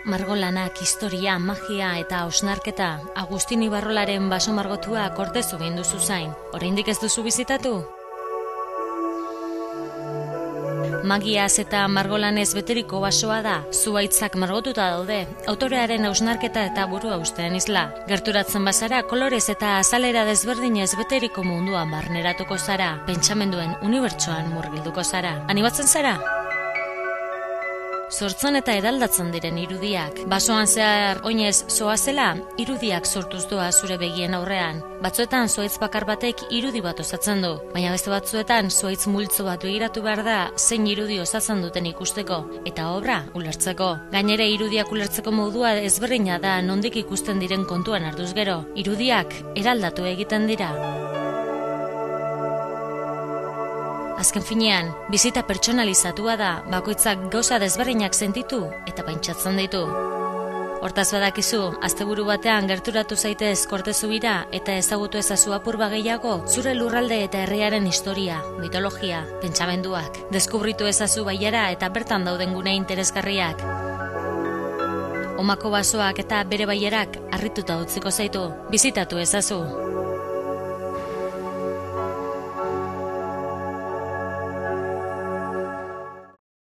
Margolanak, historia, magia eta hausnarketa, Agustin Ibarrolaren baso margotua kortezu egin duzu zain. Oraindik ez duzu bizitatu? Magiaz eta margolanez beteriko basoa da, zuhaitzak margotuta daude, autorearen hausnarketa eta burua ustean isla. Gerturatzen bazara, kolorez eta azalera desberdinez beteriko munduan barneratuko zara, pentsamenduen unibertsoan murgilduko zara. Animatzen zara? Sortzen eta eraldatzen diren irudiak. Basoan zehar oinez zoazela, irudiak sortuz doa zure begien aurrean. Batzuetan zuhaitz bakar batek irudi bat osatzen du, baina beste batzuetan zuhaitz multzo bat begiratu behar da zein irudi osatzen duten ikusteko, eta obra ulertzeko. Gainera irudiak ulertzeko modua ezberdina da nondik ikusten diren kontuan hartuz gero. Irudiak eraldatu egiten dira. Azken finean, bizita pertsonalizatua da, bakoitzak gauza desberdinak sentitu eta pentsatzen ditu. Hortaz badakizu, asteburu batean gerturatu zaitez Kortezubira eta ezagutu ezazu apur gehiago zure lurralde eta herriaren historia, mitologia, pentsamenduak. Deskubritu ezazu baiara eta bertan dauden gune interesgarriak. Omako basoak eta bere baierak harrituta utziko zaitu, bizitatu ezazu.